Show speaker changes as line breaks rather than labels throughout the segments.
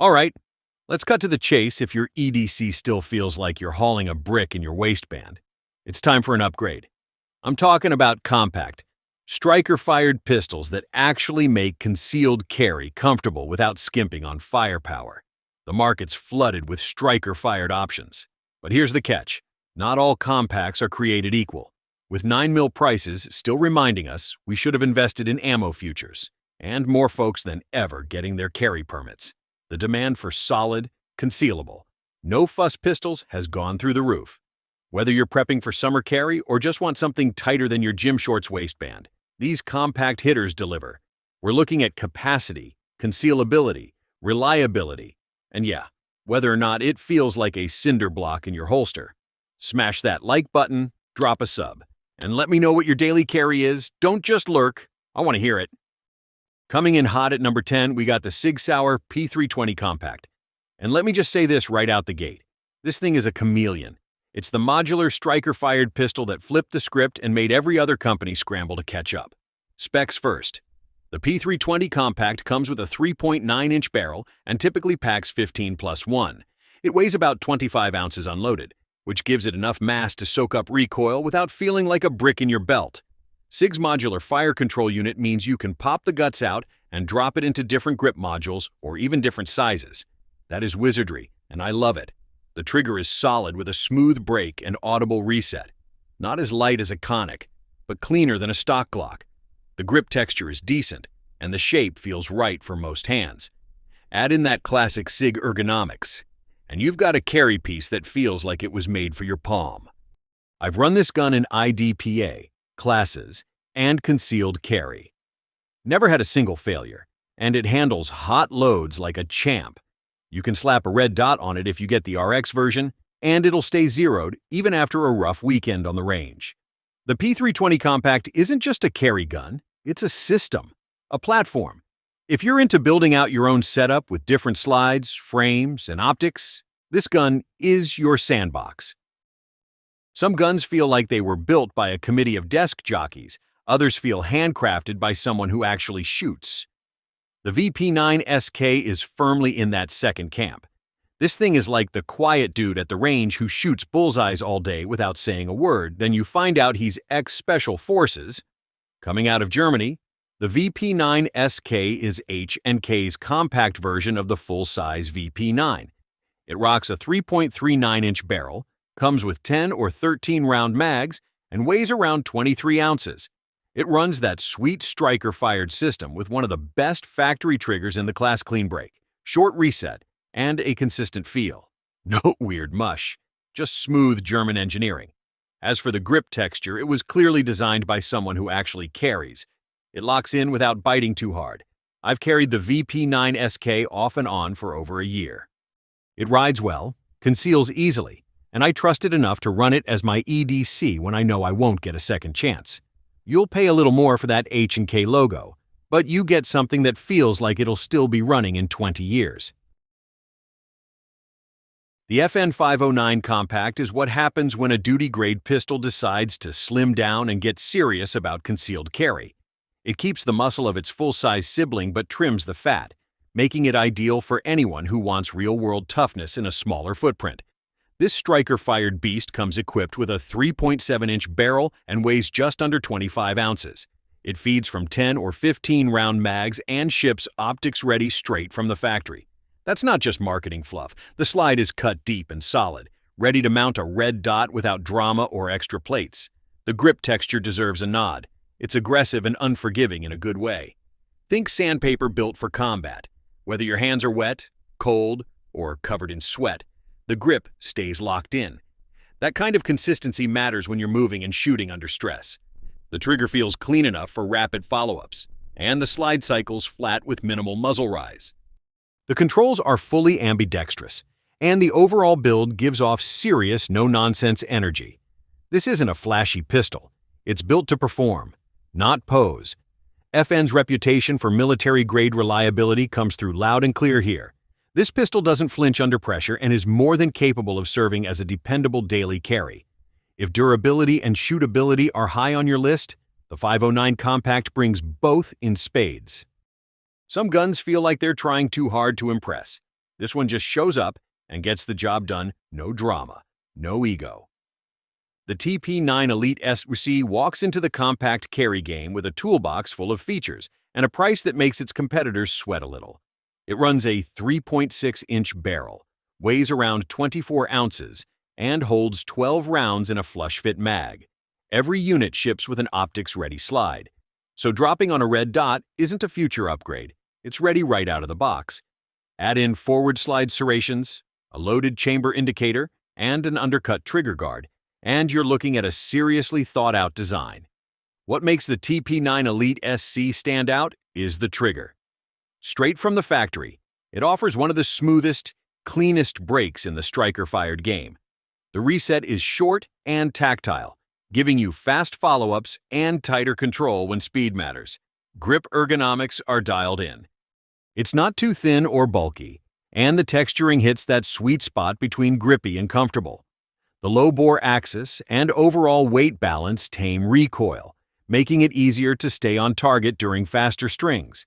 All right, let's cut to the chase if your EDC still feels like you're hauling a brick in your waistband. It's time for an upgrade. I'm talking about compact, striker-fired pistols that actually make concealed carry comfortable without skimping on firepower. The market's flooded with striker-fired options. But here's the catch. Not all compacts are created equal. With 9mm prices still reminding us we should have invested in ammo futures, and more folks than ever getting their carry permits. The demand for solid, concealable, no-fuss pistols has gone through the roof. Whether you're prepping for summer carry or just want something tighter than your gym shorts waistband, these compact hitters deliver. We're looking at capacity, concealability, reliability, and yeah, whether or not it feels like a cinder block in your holster. Smash that like button, drop a sub, and let me know what your daily carry is. Don't just lurk. I want to hear it. Coming in hot at number 10, we got the Sig Sauer P320 Compact. And let me just say this right out the gate. This thing is a chameleon. It's the modular striker-fired pistol that flipped the script and made every other company scramble to catch up. Specs first. The P320 Compact comes with a 3.9-inch barrel and typically packs 15+1. It weighs about 25 ounces unloaded, which gives it enough mass to soak up recoil without feeling like a brick in your belt. Sig's modular fire control unit means you can pop the guts out and drop it into different grip modules or even different sizes. That is wizardry, and I love it. The trigger is solid with a smooth break and audible reset. Not as light as a Canik, but cleaner than a stock Glock. The grip texture is decent, and the shape feels right for most hands. Add in that classic Sig ergonomics, and you've got a carry piece that feels like it was made for your palm. I've run this gun in IDPA, classes, and concealed carry. Never had a single failure, and it handles hot loads like a champ. You can slap a red dot on it if you get the RX version, and it'll stay zeroed even after a rough weekend on the range. The P320 Compact isn't just a carry gun, it's a system, a platform. If you're into building out your own setup with different slides, frames, and optics, this gun is your sandbox. Some guns feel like they were built by a committee of desk jockeys, others feel handcrafted by someone who actually shoots. The VP9 SK is firmly in that second camp. This thing is like the quiet dude at the range who shoots bullseyes all day without saying a word, then you find out he's ex-Special Forces. Coming out of Germany, the VP9 SK is H&K's compact version of the full-size VP9. It rocks a 3.39-inch barrel, comes with 10 or 13 round mags, and weighs around 23 ounces. It runs that sweet striker-fired system with one of the best factory triggers in the class: clean break, short reset, and a consistent feel. No weird mush, just smooth German engineering. As for the grip texture, it was clearly designed by someone who actually carries. It locks in without biting too hard. I've carried the VP9 SK off and on for over a year. It rides well, conceals easily, and I trust it enough to run it as my EDC when I know I won't get a second chance. You'll pay a little more for that H&K logo, but you get something that feels like it'll still be running in 20 years. The FN509 Compact is what happens when a duty-grade pistol decides to slim down and get serious about concealed carry. It keeps the muscle of its full-size sibling but trims the fat, making it ideal for anyone who wants real-world toughness in a smaller footprint. This striker-fired beast comes equipped with a 3.7-inch barrel and weighs just under 25 ounces. It feeds from 10 or 15 round mags and ships optics-ready straight from the factory. That's not just marketing fluff. The slide is cut deep and solid, ready to mount a red dot without drama or extra plates. The grip texture deserves a nod. It's aggressive and unforgiving in a good way. Think sandpaper built for combat. Whether your hands are wet, cold, or covered in sweat, the grip stays locked in. That kind of consistency matters when you're moving and shooting under stress. The trigger feels clean enough for rapid follow-ups, and the slide cycle's flat with minimal muzzle rise. The controls are fully ambidextrous, and the overall build gives off serious, no-nonsense energy. This isn't a flashy pistol. It's built to perform, not pose. FN's reputation for military-grade reliability comes through loud and clear here. This pistol doesn't flinch under pressure and is more than capable of serving as a dependable daily carry. If durability and shootability are high on your list, the 509 Compact brings both in spades. Some guns feel like they're trying too hard to impress. This one just shows up and gets the job done, no drama, no ego. The TP9 Elite SC walks into the compact carry game with a toolbox full of features and a price that makes its competitors sweat a little. It runs a 3.6-inch barrel, weighs around 24 ounces, and holds 12 rounds in a flush-fit mag. Every unit ships with an optics-ready slide, so dropping on a red dot isn't a future upgrade. It's ready right out of the box. Add in forward slide serrations, a loaded chamber indicator, and an undercut trigger guard, and you're looking at a seriously thought-out design. What makes the TP9 Elite SC stand out is the trigger. Straight from the factory, it offers one of the smoothest, cleanest brakes in the striker-fired game. The reset is short and tactile, giving you fast follow-ups and tighter control when speed matters. Grip ergonomics are dialed in. It's not too thin or bulky, and the texturing hits that sweet spot between grippy and comfortable. The low-bore axis and overall weight balance tame recoil, making it easier to stay on target during faster strings.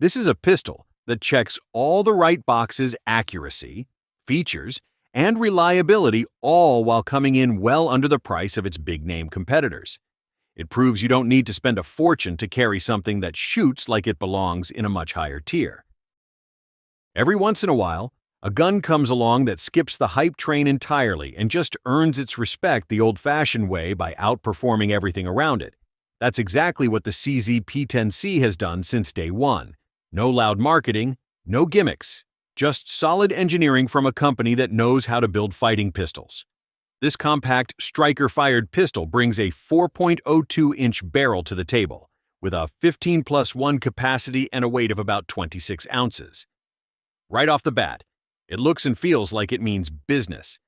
This is a pistol that checks all the right boxes: accuracy, features, and reliability, all while coming in well under the price of its big-name competitors. It proves you don't need to spend a fortune to carry something that shoots like it belongs in a much higher tier. Every once in a while, a gun comes along that skips the hype train entirely and just earns its respect the old-fashioned way by outperforming everything around it. That's exactly what the CZ P10C has done since day one. No loud marketing, no gimmicks, just solid engineering from a company that knows how to build fighting pistols. This compact striker-fired pistol brings a 4.02-inch barrel to the table, with a 15+1 capacity and a weight of about 26 ounces. Right off the bat, it looks and feels like it means business.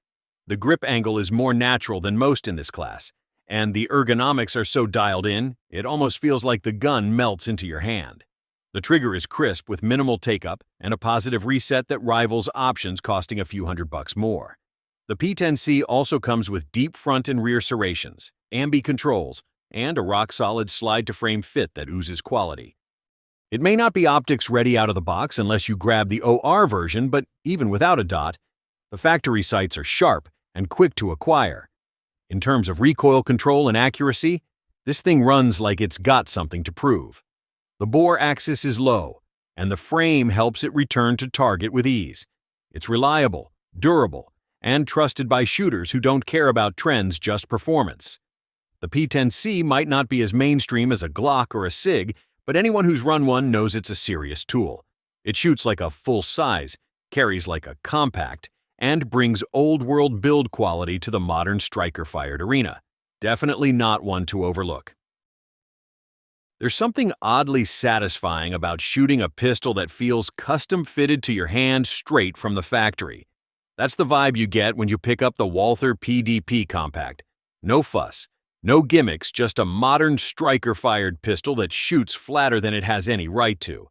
The grip angle is more natural than most in this class, and the ergonomics are so dialed in, it almost feels like the gun melts into your hand. The trigger is crisp with minimal take-up and a positive reset that rivals options costing a few $100 more. The P10C also comes with deep front and rear serrations, ambi controls, and a rock-solid slide-to-frame fit that oozes quality. It may not be optics ready out of the box unless you grab the OR version, but even without a dot, the factory sights are sharp and quick to acquire. In terms of recoil control and accuracy, this thing runs like it's got something to prove. The bore axis is low, and the frame helps it return to target with ease. It's reliable, durable, and trusted by shooters who don't care about trends, just performance. The P10C might not be as mainstream as a Glock or a Sig, but anyone who's run one knows it's a serious tool. It shoots like a full-size, carries like a compact, and brings old-world build quality to the modern striker-fired arena. Definitely not one to overlook. There's something oddly satisfying about shooting a pistol that feels custom-fitted to your hand straight from the factory. That's the vibe you get when you pick up the Walther PDP Compact. No fuss, no gimmicks, just a modern striker-fired pistol that shoots flatter than it has any right to.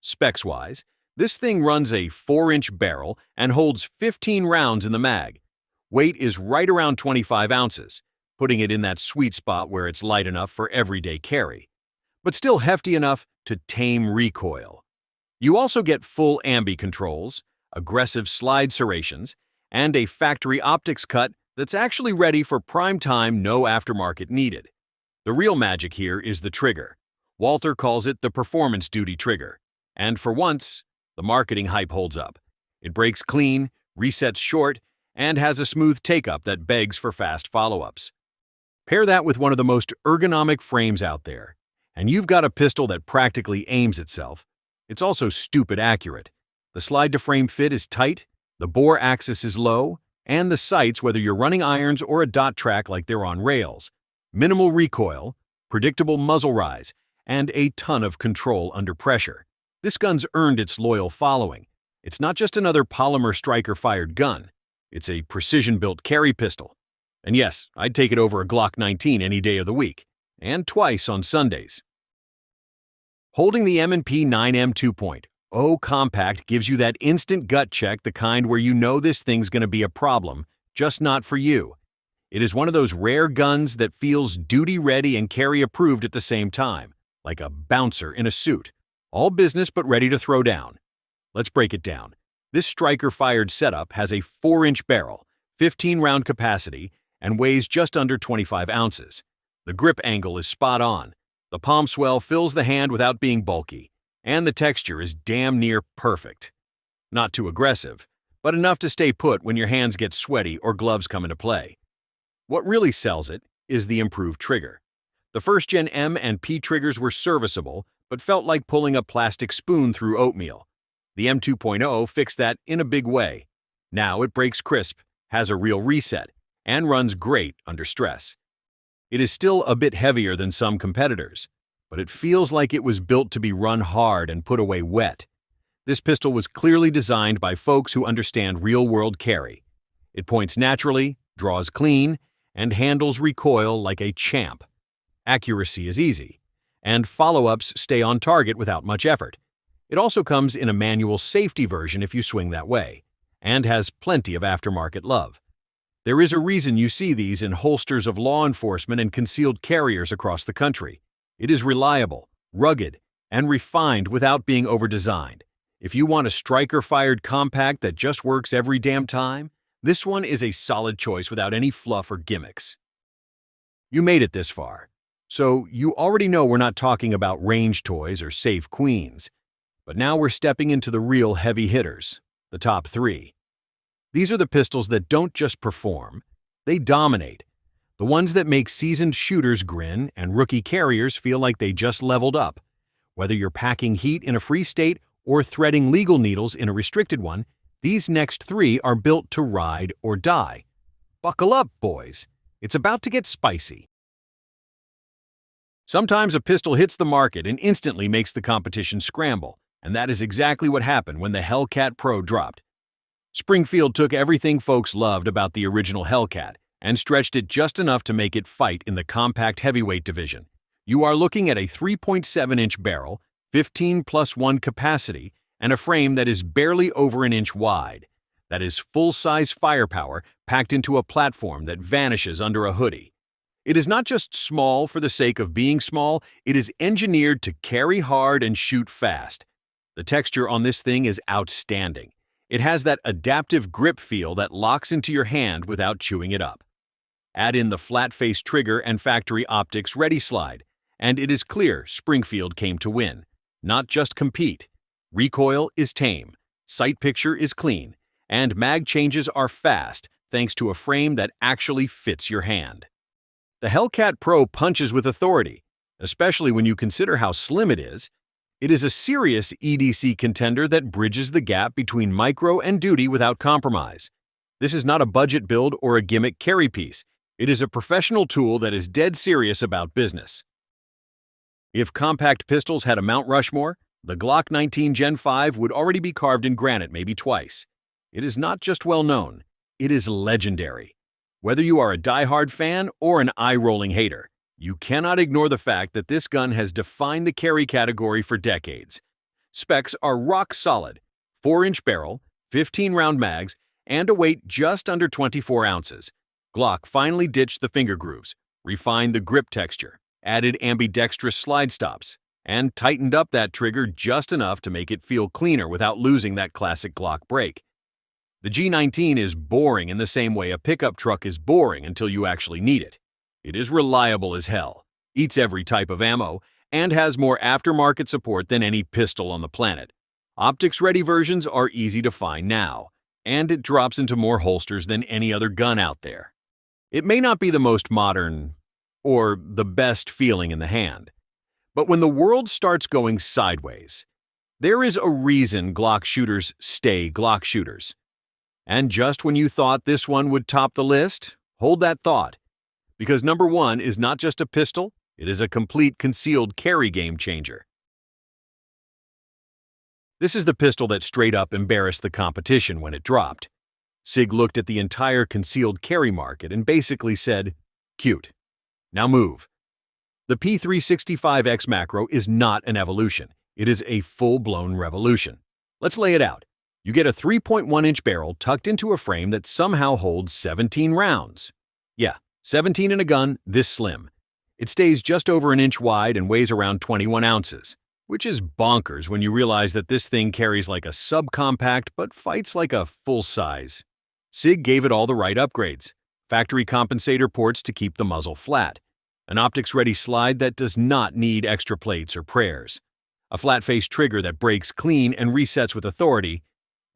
Specs-wise, this thing runs a 4-inch barrel and holds 15 rounds in the mag. Weight is right around 25 ounces, putting it in that sweet spot where it's light enough for everyday carry, but still hefty enough to tame recoil. You also get full ambi controls, aggressive slide serrations, and a factory optics cut that's actually ready for prime time, no aftermarket needed. The real magic here is the trigger. Walther calls it the performance duty trigger, and for once, the marketing hype holds up. It breaks clean, resets short, and has a smooth take-up that begs for fast follow-ups. Pair that with one of the most ergonomic frames out there, and you've got a pistol that practically aims itself. It's also stupid accurate. The slide-to-frame fit is tight, the bore axis is low, and the sights, whether you're running irons or a dot track like they're on rails. Minimal recoil, predictable muzzle rise, and a ton of control under pressure. This gun's earned its loyal following. It's not just another polymer striker-fired gun. It's a precision-built carry pistol. And yes, I'd take it over a Glock 19 any day of the week, and twice on Sundays. Holding the M&P 9M2.0 Compact gives you that instant gut check, the kind where you know this thing's going to be a problem, just not for you. It is one of those rare guns that feels duty-ready and carry-approved at the same time, like a bouncer in a suit. All business but ready to throw down. Let's break it down. This striker-fired setup has a 4-inch barrel, 15-round capacity, and weighs just under 25 ounces. The grip angle is spot on. The palm swell fills the hand without being bulky, and the texture is damn near perfect. Not too aggressive, but enough to stay put when your hands get sweaty or gloves come into play. What really sells it is the improved trigger. The first-gen M&P triggers were serviceable, but felt like pulling a plastic spoon through oatmeal. The M2.0 fixed that in a big way. Now it breaks crisp, has a real reset, and runs great under stress. It is still a bit heavier than some competitors, but it feels like it was built to be run hard and put away wet. This pistol was clearly designed by folks who understand real-world carry. It points naturally, draws clean, and handles recoil like a champ. Accuracy is easy, and follow-ups stay on target without much effort. It also comes in a manual safety version if you swing that way, and has plenty of aftermarket love. There is a reason you see these in holsters of law enforcement and concealed carriers across the country. It is reliable, rugged, and refined without being over-designed. If you want a striker-fired compact that just works every damn time, this one is a solid choice without any fluff or gimmicks. You made it this far, so you already know we're not talking about range toys or safe queens. But now we're stepping into the real heavy hitters, the top 3. These are the pistols that don't just perform, they dominate. The ones that make seasoned shooters grin and rookie carriers feel like they just leveled up. Whether you're packing heat in a free state or threading legal needles in a restricted one, these next 3 are built to ride or die. Buckle up, boys. It's about to get spicy. Sometimes a pistol hits the market and instantly makes the competition scramble. And that is exactly what happened when the Hellcat Pro dropped. Springfield took everything folks loved about the original Hellcat and stretched it just enough to make it fight in the compact heavyweight division. You are looking at a 3.7-inch barrel, 15+1 capacity, and a frame that is barely over an inch wide. That is full-size firepower packed into a platform that vanishes under a hoodie. It is not just small for the sake of being small, it is engineered to carry hard and shoot fast. The texture on this thing is outstanding. It has that adaptive grip feel that locks into your hand without chewing it up. Add in the flat-face trigger and factory optics ready slide, and it is clear Springfield came to win, not just compete. Recoil is tame, sight picture is clean, and mag changes are fast thanks to a frame that actually fits your hand. The Hellcat Pro punches with authority, especially when you consider how slim it is. It is a serious EDC contender that bridges the gap between micro and duty without compromise. This is not a budget build or a gimmick carry piece. It is a professional tool that is dead serious about business. If compact pistols had a Mount Rushmore, the Glock 19 Gen 5 would already be carved in granite maybe twice. It is not just well known, it is legendary. Whether you are a die-hard fan or an eye-rolling hater, you cannot ignore the fact that this gun has defined the carry category for decades. Specs are rock solid, 4-inch barrel, 15-round mags, and a weight just under 24 ounces. Glock finally ditched the finger grooves, refined the grip texture, added ambidextrous slide stops, and tightened up that trigger just enough to make it feel cleaner without losing that classic Glock break. The G19 is boring in the same way a pickup truck is boring until you actually need it. It is reliable as hell, eats every type of ammo, and has more aftermarket support than any pistol on the planet. Optics-ready versions are easy to find now, and it drops into more holsters than any other gun out there. It may not be the most modern or the best feeling in the hand, but when the world starts going sideways, there is a reason Glock shooters stay Glock shooters. And just when you thought this one would top the list, hold that thought. Because number 1 is not just a pistol, it is a complete concealed carry game changer. This is the pistol that straight up embarrassed the competition when it dropped. Sig looked at the entire concealed carry market and basically said, "Cute. Now move." The P365 X-Macro is not an evolution. It is a full-blown revolution. Let's lay it out. You get a 3.1-inch barrel tucked into a frame that somehow holds 17 rounds. Yeah, 17 in a gun this slim. It stays just over an inch wide and weighs around 21 ounces. which is bonkers when you realize that this thing carries like a subcompact but fights like a full-size. Sig gave it all the right upgrades: factory compensator ports to keep the muzzle flat, an optics-ready slide that does not need extra plates or prayers, a flat-face trigger that breaks clean and resets with authority,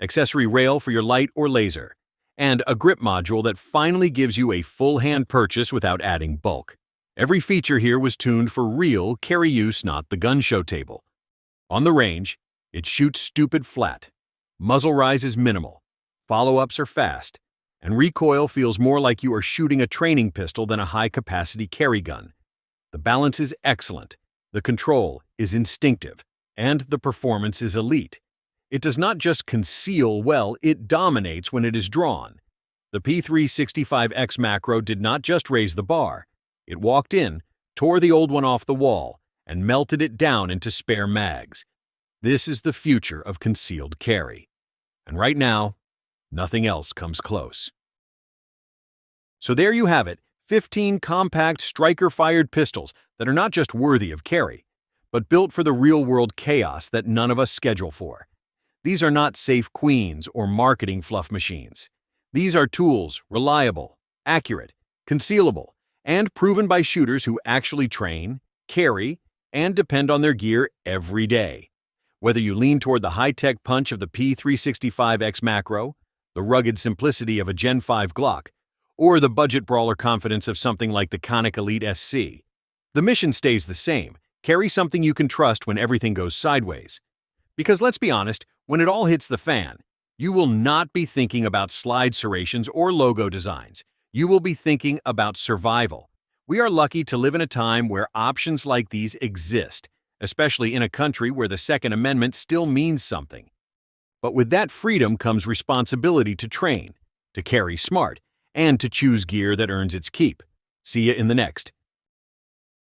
accessory rail for your light or laser, and a grip module that finally gives you a full-hand purchase without adding bulk. Every feature here was tuned for real carry use, not the gun show table. On the range, it shoots stupid flat. Muzzle rise is minimal, follow-ups are fast, and recoil feels more like you are shooting a training pistol than a high-capacity carry gun. The balance is excellent, the control is instinctive, and the performance is elite. It does not just conceal well, it dominates when it is drawn. The P365 X-Macro did not just raise the bar. It walked in, tore the old one off the wall, and melted it down into spare mags. This is the future of concealed carry. And right now, nothing else comes close. So there you have it, 15 compact striker-fired pistols that are not just worthy of carry, but built for the real-world chaos that none of us schedule for. These are not safe queens or marketing fluff machines. These are tools, reliable, accurate, concealable, and proven by shooters who actually train, carry, and depend on their gear every day. Whether you lean toward the high-tech punch of the P365 X-Macro, the rugged simplicity of a Gen 5 Glock, or the budget brawler confidence of something like the Canik Elite SC, the mission stays the same: carry something you can trust when everything goes sideways. Because let's be honest, when it all hits the fan, you will not be thinking about slide serrations or logo designs. You will be thinking about survival. We are lucky to live in a time where options like these exist, especially in a country where the Second Amendment still means something. But with that freedom comes responsibility to train, to carry smart, and to choose gear that earns its keep. See you in the next.